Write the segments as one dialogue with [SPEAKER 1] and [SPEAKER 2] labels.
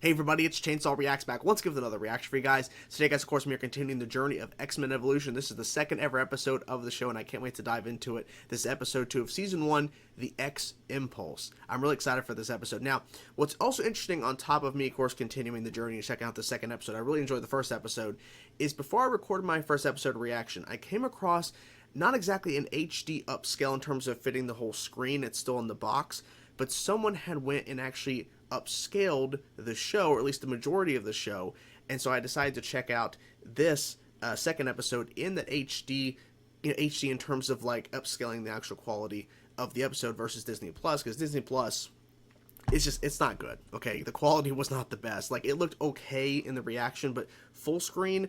[SPEAKER 1] Hey everybody, it's Chainsaw Reacts back once again with another reaction for you guys. Today guys, of course, we are continuing the journey of X-Men Evolution. This is the second ever episode of the show and I can't wait to dive into it. This is episode 2 of season 1, The X Impulse. I'm really excited for this episode. Now, what's also interesting on top of me, of course, continuing the journey and checking out the second episode, I really enjoyed the first episode, is before I recorded my first episode reaction, I came across not exactly an HD upscale in terms of fitting the whole screen, it's still in the box, but someone had went and actually upscaled the show, or at least the majority of the show, and so I decided to check out this second episode in the HD, HD in terms of like upscaling the actual quality of the episode versus Disney Plus, because Disney Plus, it's not good. Okay, the quality was not the best. Like, it looked okay in the reaction, but full screen,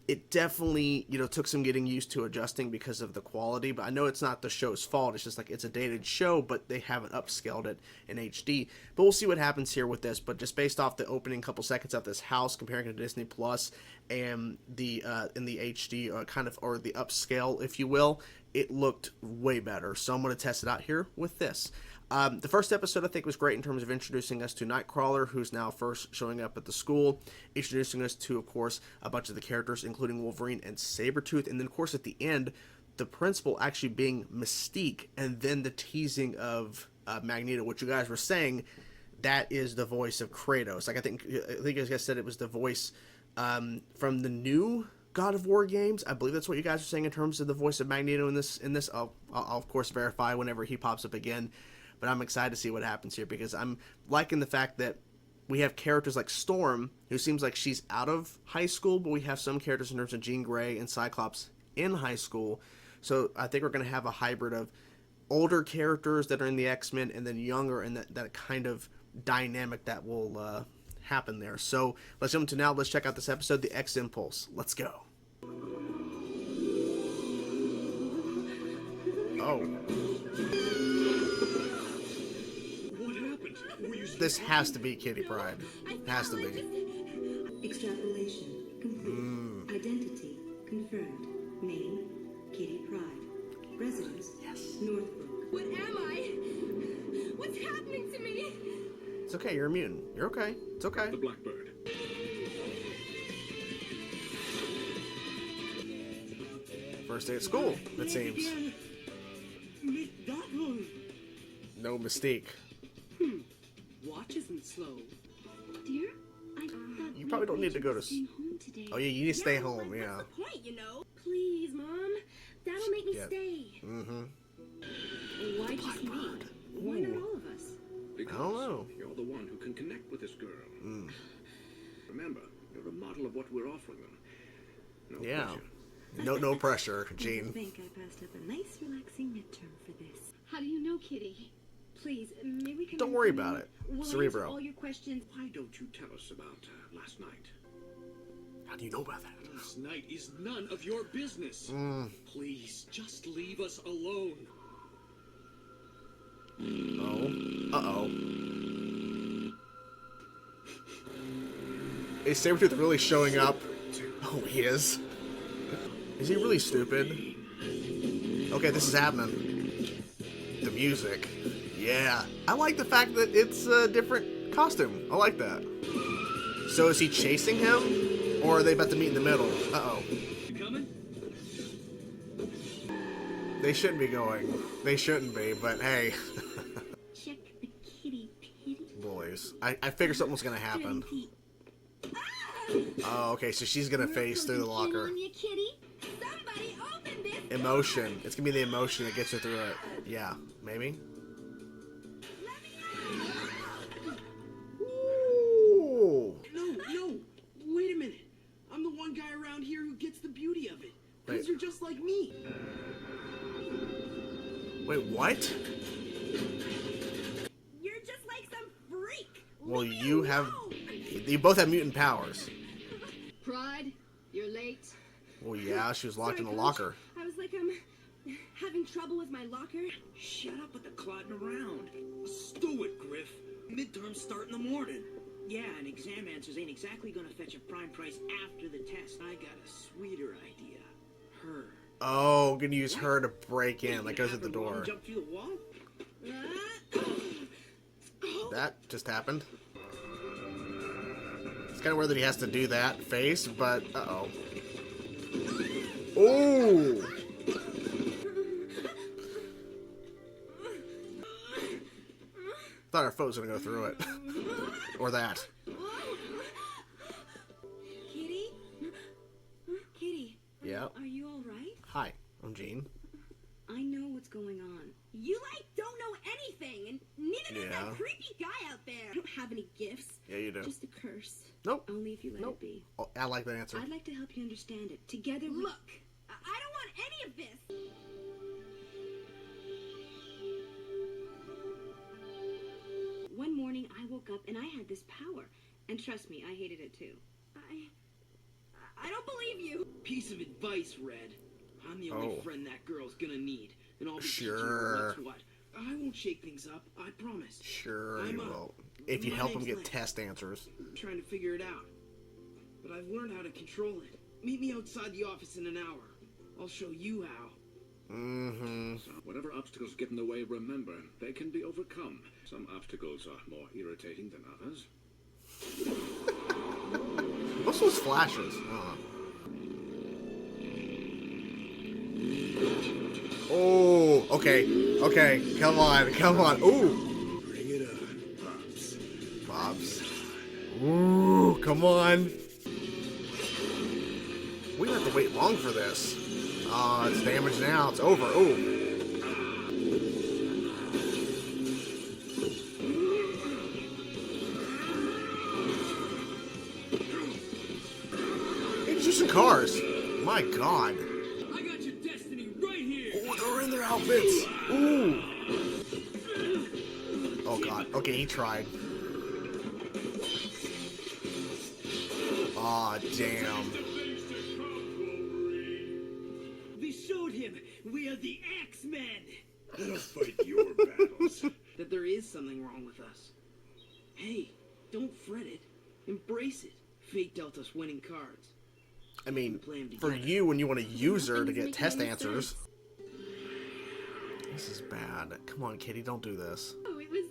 [SPEAKER 1] it definitely, took some getting used to adjusting because of the quality, but I know it's not the show's fault. It's just like, it's a dated show, but they haven't upscaled it in HD. But we'll see what happens here with this. But just based off the opening couple seconds of this house, comparing it to Disney Plus and the in the HD or the upscale, if you will, it looked way better. So I'm going to test it out here with this. The first episode, I think, was great in terms of introducing us to Nightcrawler, who's now first showing up at the school, introducing us to, of course, a bunch of the characters, including Wolverine and Sabretooth, and then, of course, at the end, the principal actually being Mystique, and then the teasing of Magneto, which you guys were saying, that is the voice of Kratos. Like, I think you guys said it was the voice from the new God of War games. I believe that's what you guys are saying in terms of the voice of Magneto in this. I'll of course verify whenever he pops up again. But I'm excited to see what happens here, because I'm liking the fact that we have characters like Storm, who seems like she's out of high school, but we have some characters in terms of Jean Grey and Cyclops in high school. So I think we're going to have a hybrid of older characters that are in the X-Men and then younger, and that kind of dynamic that will happen there. So let's jump to now. Let's check out this episode, The X Impulse. Let's go. Oh. This has to be Kitty Pryde. Has to be.
[SPEAKER 2] Extrapolation complete. Identity confirmed. Name Kitty Pryde. Residence Northbrook.
[SPEAKER 3] What am I? What's happening to me?
[SPEAKER 1] It's okay. You're a mutant. You're okay. It's okay.
[SPEAKER 4] The Blackbird.
[SPEAKER 1] First day at school, it seems. No Mystique.
[SPEAKER 5] Watch isn't slow.
[SPEAKER 3] Dear,
[SPEAKER 1] You probably don't need to go to. Oh yeah, you need to stay home. Yeah.
[SPEAKER 3] What's the point, Please, Mom. That'll make me stay.
[SPEAKER 1] Mm-hmm.
[SPEAKER 3] Why just me? Why not all of us?
[SPEAKER 4] Because
[SPEAKER 1] I don't know.
[SPEAKER 4] You're the one who can connect with this girl. Remember, you're a model of what we're offering them. No pressure.
[SPEAKER 1] No pressure,
[SPEAKER 2] I
[SPEAKER 1] Jean.
[SPEAKER 2] think I passed up a nice relaxing midterm for this.
[SPEAKER 3] How do you know, Kitty? Please, maybe we can.
[SPEAKER 1] Don't worry about it.
[SPEAKER 3] We'll answer
[SPEAKER 1] Cerebro.
[SPEAKER 3] all your questions.
[SPEAKER 4] Why don't you tell us about last night?
[SPEAKER 1] How do you know about that?
[SPEAKER 4] Last night is none of your business. Please, just leave us alone.
[SPEAKER 1] Oh. Uh-oh. Is Sabretooth really showing up? Oh, he is. Is he really stupid? Okay, this is happening. The music. Yeah. I like the fact that it's a different costume. I like that. So is he chasing him? Or are they about to meet in the middle? Uh-oh.
[SPEAKER 4] You coming?
[SPEAKER 1] They shouldn't be going. They shouldn't be, but hey.
[SPEAKER 3] Check the kitty pity.
[SPEAKER 1] Boys. I figured something was gonna happen. Oh, okay, so she's gonna face through the locker.
[SPEAKER 3] On you, Kitty. Somebody open this.
[SPEAKER 1] Emotion. It's gonna be the emotion that gets her through it. Yeah, maybe. Ooh.
[SPEAKER 5] No, wait a minute. I'm the one guy around here who gets the beauty of it. Because
[SPEAKER 1] Wait.
[SPEAKER 5] you're just like me.
[SPEAKER 1] Wait, what?
[SPEAKER 3] You're just like some freak.
[SPEAKER 1] Well,
[SPEAKER 3] Leave me
[SPEAKER 1] you have.
[SPEAKER 3] alone.
[SPEAKER 1] You both have mutant powers.
[SPEAKER 3] Pride, you're late.
[SPEAKER 1] Well, yeah, she was locked in the
[SPEAKER 3] Coach.
[SPEAKER 1] locker.
[SPEAKER 3] I was like, having trouble with my locker.
[SPEAKER 5] Shut up with the clotting around. Stew it, Griff. Midterms start in the morning. Yeah, and exam answers ain't exactly gonna fetch a prime price after the test. I got a sweeter idea. Her.
[SPEAKER 1] Oh, gonna use her to break in. That goes at the door.
[SPEAKER 5] Jump through the wall?
[SPEAKER 3] Ah.
[SPEAKER 1] That just happened. It's kind of weird that he has to do that face, but uh-oh. Oh! Thought our foe was gonna go through it. Or that.
[SPEAKER 2] Kitty? Kitty?
[SPEAKER 1] Yeah.
[SPEAKER 2] Are you alright?
[SPEAKER 1] Hi, I'm Gene.
[SPEAKER 2] I know what's going on. You, don't know anything, and neither does
[SPEAKER 1] Yeah.
[SPEAKER 2] that creepy guy out there. I don't have any gifts.
[SPEAKER 1] Yeah, you do.
[SPEAKER 2] Just a curse.
[SPEAKER 1] Nope.
[SPEAKER 2] Only if you let
[SPEAKER 1] Nope.
[SPEAKER 2] it be.
[SPEAKER 1] Oh, I like that answer.
[SPEAKER 2] I'd like to help you understand it. Together we... Look! I don't want any of this! One morning, I woke up and I had this power. And trust me, I hated it too. I don't believe you!
[SPEAKER 5] Piece of advice, Red. I'm the only
[SPEAKER 1] Oh.
[SPEAKER 5] friend that girl's gonna need. And I'll be teaching
[SPEAKER 1] Sure.
[SPEAKER 5] her what's what. I won't shake things up, I promise.
[SPEAKER 1] Sure
[SPEAKER 5] I'm
[SPEAKER 1] you will. If you
[SPEAKER 5] my
[SPEAKER 1] help him
[SPEAKER 5] name's
[SPEAKER 1] get
[SPEAKER 5] Lane.
[SPEAKER 1] test answers.
[SPEAKER 5] I'm trying to figure it out. But I've learned how to control it. Meet me outside the office in an hour. I'll show you how.
[SPEAKER 1] Mm-hmm.
[SPEAKER 4] Whatever obstacles get in the way, remember, they can be overcome. Some obstacles are more irritating than others.
[SPEAKER 1] What's those flashes? Oh, okay. Okay, come on, come on. Ooh.
[SPEAKER 4] Bring it on, Pops.
[SPEAKER 1] Bobs. Ooh, come on. We don't have to wait long for this. It's damaged now. It's over. Ooh. It's just some cars. My God.
[SPEAKER 5] I got your destiny right here!
[SPEAKER 1] Oh, they're in their outfits. Ooh. Oh God. Okay, he tried. Aw, damn.
[SPEAKER 5] We showed him! We are the X-Men!
[SPEAKER 4] I don't fight your battles.
[SPEAKER 5] That there is something wrong with us. Hey, don't fret it. Embrace it. Fate dealt us winning cards.
[SPEAKER 1] I mean,
[SPEAKER 5] Plan
[SPEAKER 1] for
[SPEAKER 5] together.
[SPEAKER 1] you, when you want to use her to
[SPEAKER 2] Nothing's
[SPEAKER 1] get
[SPEAKER 2] making
[SPEAKER 1] test
[SPEAKER 2] any
[SPEAKER 1] answers.
[SPEAKER 2] sense.
[SPEAKER 1] This is bad. Come on, Kitty, don't do this.
[SPEAKER 2] Oh, it was,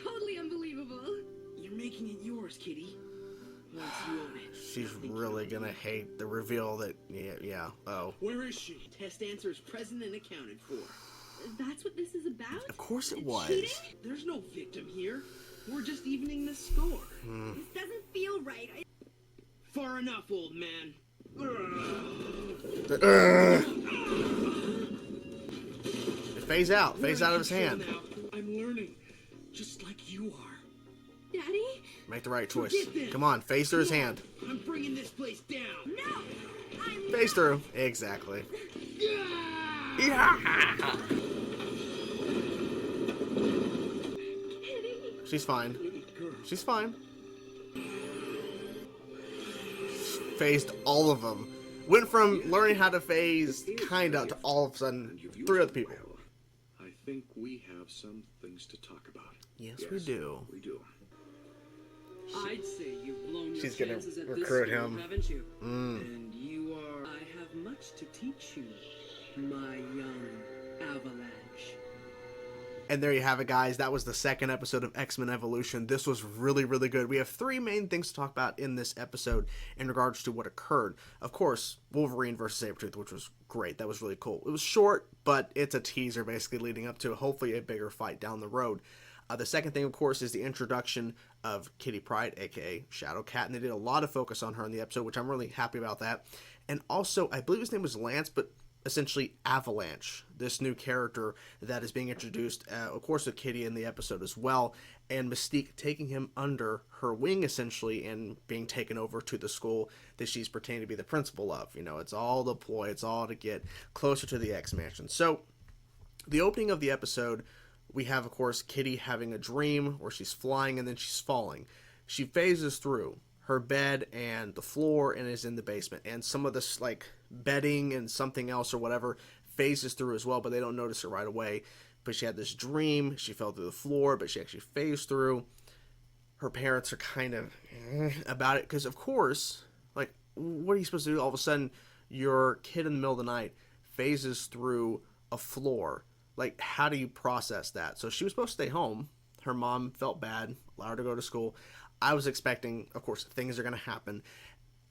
[SPEAKER 2] totally unbelievable.
[SPEAKER 5] You're making it yours, Kitty. Once you own it.
[SPEAKER 1] She's really gonna hate the reveal that, yeah, oh.
[SPEAKER 5] Where is she? Test answers present and accounted for.
[SPEAKER 2] That's what this is about?
[SPEAKER 1] Of course it was.
[SPEAKER 2] Cheating?
[SPEAKER 5] There's no victim here. We're just evening the score.
[SPEAKER 2] This doesn't feel right.
[SPEAKER 5] Far enough, old man.
[SPEAKER 1] Phase out. Phase
[SPEAKER 5] We're
[SPEAKER 1] out
[SPEAKER 5] in
[SPEAKER 1] of his
[SPEAKER 5] control
[SPEAKER 1] hand.
[SPEAKER 5] now. I'm learning, just like you are.
[SPEAKER 2] Daddy?
[SPEAKER 1] Make the right choice.
[SPEAKER 5] Forget this.
[SPEAKER 1] Come on, phase through his hand.
[SPEAKER 5] I'm bringing this place down.
[SPEAKER 2] No! I'm
[SPEAKER 1] Phase through. Exactly. Yeah.
[SPEAKER 2] kidding.
[SPEAKER 1] She's fine. She's fine. Phased all of them. Went from learning how to phase kinda to all of a sudden
[SPEAKER 4] You've used
[SPEAKER 1] 3 other
[SPEAKER 4] it
[SPEAKER 1] people.
[SPEAKER 4] well. I think we have some things to talk about.
[SPEAKER 1] Yes, we do.
[SPEAKER 4] We do.
[SPEAKER 6] I'd say you've blown your
[SPEAKER 1] She's gonna
[SPEAKER 6] chances at
[SPEAKER 1] recruit
[SPEAKER 6] this school,
[SPEAKER 1] him.
[SPEAKER 6] haven't you?
[SPEAKER 1] Mm.
[SPEAKER 6] And you are... I have much to teach you, my young avalanche.
[SPEAKER 1] And there you have it, guys. That was the second episode of X-Men Evolution. This was really, really good. We have 3 main things to talk about in this episode in regards to what occurred. Of course, Wolverine versus Sabretooth, which was great. That was really cool. It was short, but it's a teaser basically leading up to hopefully a bigger fight down the road. The second thing, of course, is the introduction of Kitty Pryde, aka Shadow Cat, and they did a lot of focus on her in the episode, which I'm really happy about that. And also, I believe his name was Lance, but essentially Avalanche, this new character that is being introduced, of course, with Kitty in the episode as well, and Mystique taking him under her wing, essentially, and being taken over to the school that she's pretending to be the principal of. You know, it's all the ploy, it's all to get closer to the X-Mansion. So, the opening of the episode, we have, of course, Kitty having a dream where she's flying and then she's falling. She phases through her bed and the floor and is in the basement. And some of this, like, bedding and something else or whatever phases through as well, but they don't notice it right away. But she had this dream. She fell through the floor, but she actually phased through. Her parents are kind of about it because, of course, like, what are you supposed to do? All of a sudden, your kid in the middle of the night phases through a floor. Like, how do you process that? So she was supposed to stay home. Her mom felt bad, allowed her to go to school. I was expecting, of course, things are going to happen.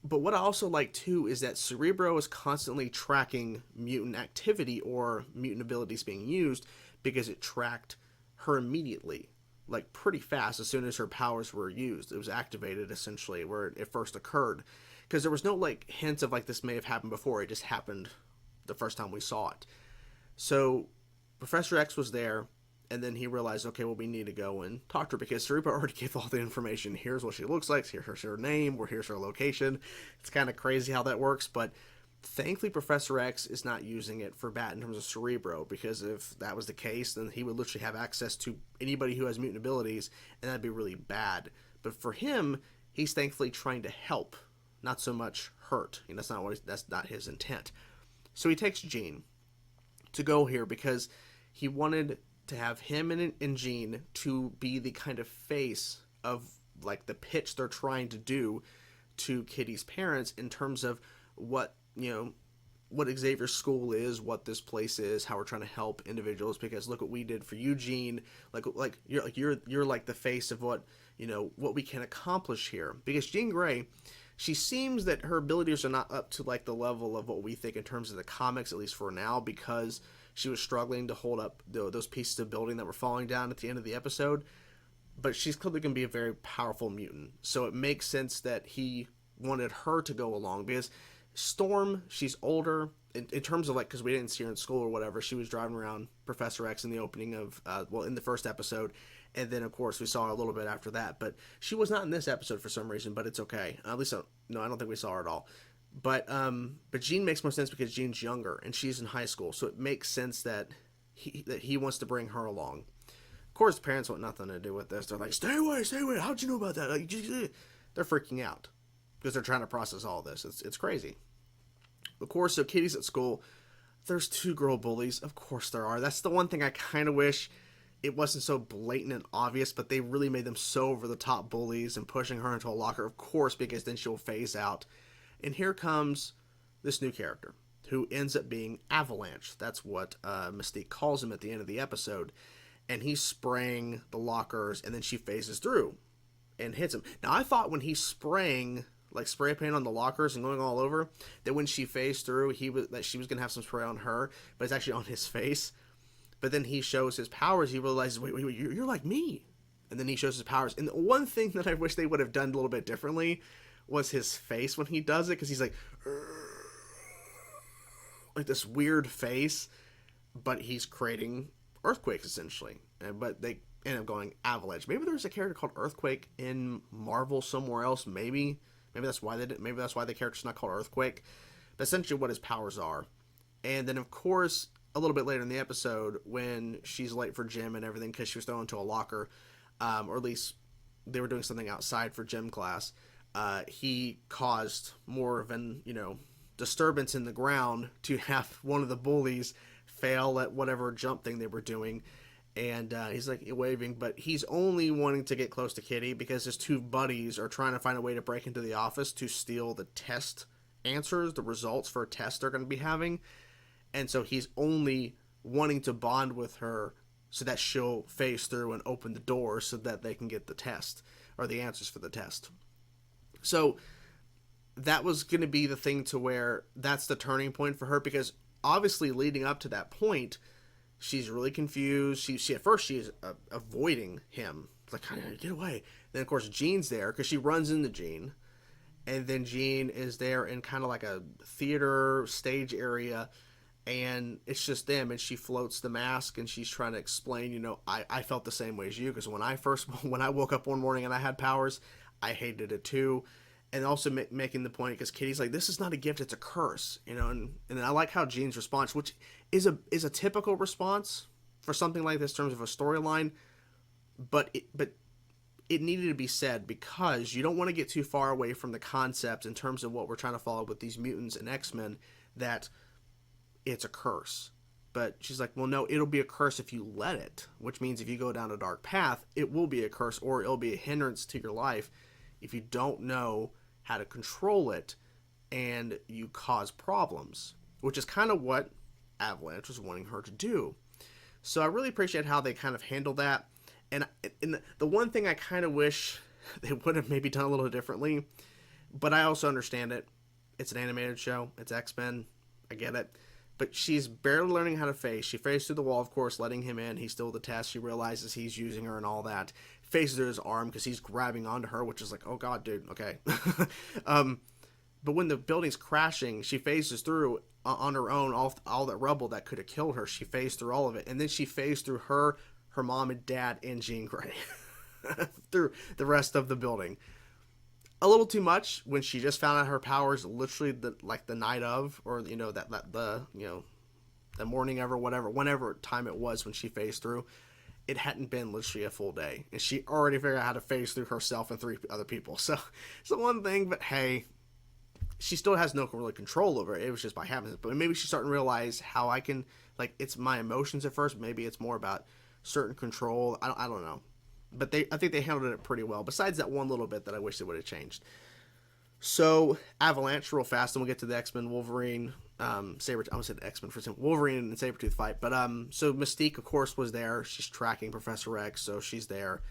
[SPEAKER 1] But what I also like, too, is that Cerebro is constantly tracking mutant activity or mutant abilities being used because it tracked her immediately, like pretty fast as soon as her powers were used. It was activated, essentially, where it first occurred. Because there was no, like, hints of, like, this may have happened before. It just happened the first time we saw it. So Professor X was there, and then he realized, okay, well, we need to go and talk to her because Cerebro already gave all the information. Here's what she looks like, here's her name, or here's her location. It's kind of crazy how that works, but thankfully Professor X is not using it for bad in terms of Cerebro, because if that was the case, then he would literally have access to anybody who has mutant abilities, and that'd be really bad. But for him, he's thankfully trying to help, not so much hurt. You know, that's not his intent. So he takes Jean to go here because he wanted to have him and Jean to be the kind of face of, like, the pitch they're trying to do to Kitty's parents in terms of what, you know, what Xavier's school is, what this place is, how we're trying to help individuals, because look what we did for you, Jean. You're like the face of what, you know, what we can accomplish here. Because Jean Grey, she seems that her abilities are not up to, like, the level of what we think in terms of the comics, at least for now, because she was struggling to hold up those pieces of building that were falling down at the end of the episode. But she's clearly going to be a very powerful mutant. So it makes sense that he wanted her to go along. Because Storm, she's older. In terms of, like, because we didn't see her in school or whatever, she was driving around Professor X in the opening of, in the first episode. And then, of course, we saw her a little bit after that. But she was not in this episode for some reason, but it's okay. At least, no, I don't think we saw her at all. But Jean makes more sense because Jean's younger and she's in high school, so it makes sense that he wants to bring her along. Of course, the parents want nothing to do with this. They're like, stay away, stay away. How'd you know about that? Like, they're freaking out because they're trying to process all this. It's crazy. Of course, so Kitty's at school. There's 2 girl bullies. Of course there are. That's the one thing I kind of wish it wasn't so blatant and obvious, but they really made them so over the top bullies and pushing her into a locker, of course, because then she'll phase out. And here comes this new character, who ends up being Avalanche. That's what Mystique calls him at the end of the episode. And he's spraying the lockers, and then she phases through and hits him. Now, I thought when he's spraying, like, spray paint on the lockers and going all over, that when she phased through, that she was going to have some spray on her, but it's actually on his face. But then he shows his powers. He realizes, wait, you're like me. And then he shows his powers. And the one thing that I wish they would have done a little bit differently was his face when he does it, because he's like this weird face, but he's creating earthquakes essentially. But they end up going Avalanche. Maybe there's a character called Earthquake in Marvel somewhere else. Maybe that's why they did. Maybe that's why the character's not called Earthquake. But essentially, what his powers are. And then, of course, a little bit later in the episode, when she's late for gym and everything because she was thrown into a locker, or at least they were doing something outside for gym class. He caused more of an, disturbance in the ground to have one of the bullies fail at whatever jump thing they were doing. And he's like waving, but he's only wanting to get close to Kitty because his 2 buddies are trying to find a way to break into the office to steal the test answers, the results for a test they're going to be having. And so he's only wanting to bond with her so that she'll phase through and open the door so that they can get the test or the answers for the test. So that was going to be the thing to where that's the turning point for her, because obviously leading up to that point, she's really confused. She at first she's avoiding him. It's like, get away. Then of course Jean's there because she runs into Jean, and then Jean is there in kind of like a theater stage area, and it's just them, and she floats the mask and she's trying to explain, I felt the same way as you, because when I woke up one morning and I had powers, I hated it too. And also making the point, because Kitty's like, this is not a gift, it's a curse, and I like how Jean's response, which is a typical response for something like this in terms of a storyline, but it needed to be said because you don't want to get too far away from the concept in terms of what we're trying to follow with these mutants and X-Men, that it's a curse. But she's like, well, no, it'll be a curse if you let it, which means if you go down a dark path, it will be a curse, or it'll be a hindrance to your life if you don't know how to control it and you cause problems, which is kind of what Avalanche was wanting her to do. So I really appreciate how they kind of handled that. And the one thing I kind of wish they would have maybe done a little differently. But I also understand it. It's an animated show. It's X-Men. I get it. But she's barely learning how to face. She phased through the wall, of course, letting him in. He's still the test. She realizes he's using her and all that. Phases through his arm because he's grabbing onto her, which is like, oh god, dude, okay. But when the building's crashing, she phases through on her own all that rubble that could have killed her. She phased through all of it. And then she phased through her mom and dad, and Jean Grey through the rest of the building. A little too much when she just found out her powers literally the night of, or the morning of, or whenever time it was when she phased through. It hadn't been literally a full day, and she already figured out how to phase through herself and 3 other people. So it's the one thing, but hey, she still has no really control over it. It was just by happenstance. But maybe she's starting to realize how I can, like, it's my emotions at first. Maybe it's more about certain control. I don't know. But I think they handled it pretty well, besides that one little bit that I wish they would have changed. So, Avalanche, real fast, and we'll get to the X-Men, Wolverine, Sabretooth. I almost said X-Men for some Wolverine and Sabretooth fight. But, so Mystique, of course, was there. She's tracking Professor X, so she's there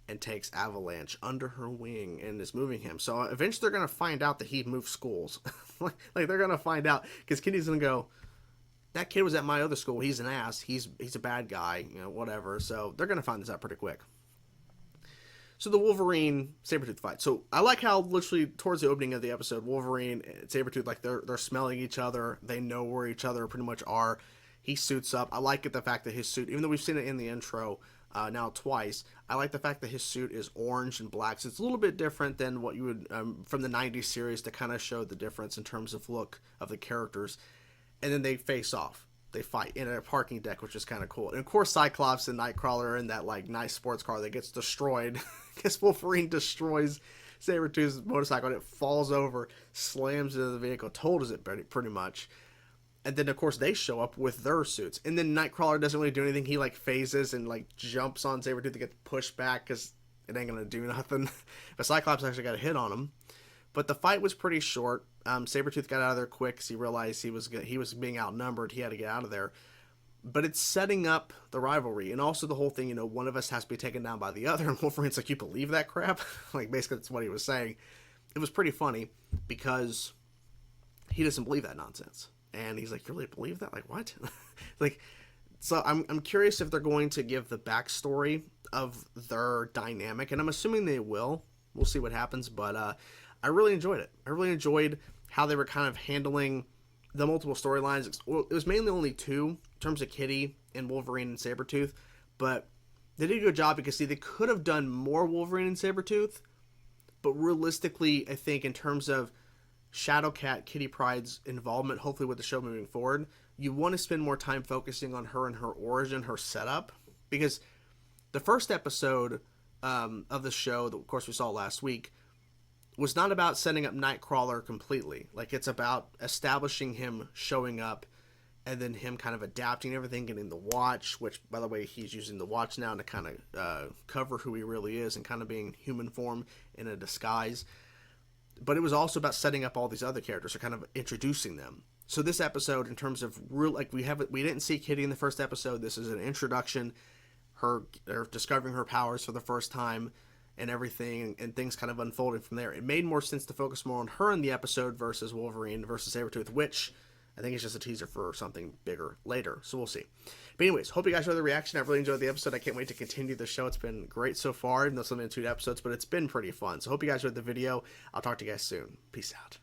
[SPEAKER 1] and takes Avalanche under her wing and is moving him. So, eventually they're going to find out that he moved schools. like, they're going to find out, because Kitty's going to go, that kid was at my other school. He's an ass. He's a bad guy, whatever. So, they're going to find this out pretty quick. So the Wolverine Sabretooth fight. So I like how literally towards the opening of the episode, Wolverine and Sabretooth, like they're smelling each other. They know where each other pretty much are. He suits up. I like it, the fact that his suit, even though we've seen it in the intro now twice, I like the fact that his suit is orange and black. So it's a little bit different than what you would from the 90s series to kind of show the difference in terms of look of the characters. And then they face off. They fight in a parking deck, which is kind of cool. And of course, Cyclops and Nightcrawler in that like nice sports car that gets destroyed. Because Wolverine destroys Sabretooth's motorcycle and it falls over, slams into the vehicle, totals it pretty much. And then of course they show up with their suits. And then Nightcrawler doesn't really do anything. He like phases and like jumps on Sabretooth to get pushed back because it ain't gonna do nothing. But Cyclops actually got a hit on him. But the fight was pretty short. Sabretooth got out of there quick because he realized he was being outnumbered. He had to get out of there. But it's setting up the rivalry. And also the whole thing, one of us has to be taken down by the other. And Wolverine's like, you believe that crap? Like, basically that's what he was saying. It was pretty funny because he doesn't believe that nonsense. And he's like, you really believe that? Like, what? So I'm curious if they're going to give the backstory of their dynamic. And I'm assuming they will. We'll see what happens. But, I really enjoyed it. I really enjoyed how they were kind of handling the multiple storylines. It was mainly only 2 in terms of Kitty and Wolverine and Sabretooth, but they did a good job because, see, they could have done more Wolverine and Sabretooth, but realistically, I think in terms of Shadowcat, Kitty Pryde's involvement, hopefully with the show moving forward, you want to spend more time focusing on her and her origin, her setup, because the first episode of the show that, of course, we saw last week, was not about setting up Nightcrawler completely. Like, it's about establishing him showing up and then him kind of adapting everything, getting the watch, which, by the way, he's using the watch now to kind of cover who he really is and kind of being human form in a disguise. But it was also about setting up all these other characters, or kind of introducing them. So this episode, in terms of real, like, we didn't see Kitty in the first episode. This is an introduction, her discovering her powers for the first time, and everything, and things kind of unfolded from there. It made more sense to focus more on her in the episode versus Wolverine versus Sabretooth, which I think is just a teaser for something bigger later. So we'll see. But anyways, hope you guys enjoyed the reaction. I've really enjoyed the episode. I can't wait to continue the show. It's been great so far, even though it's only been 2 episodes, but it's been pretty fun. So hope you guys enjoyed the video. I'll talk to you guys soon. Peace out.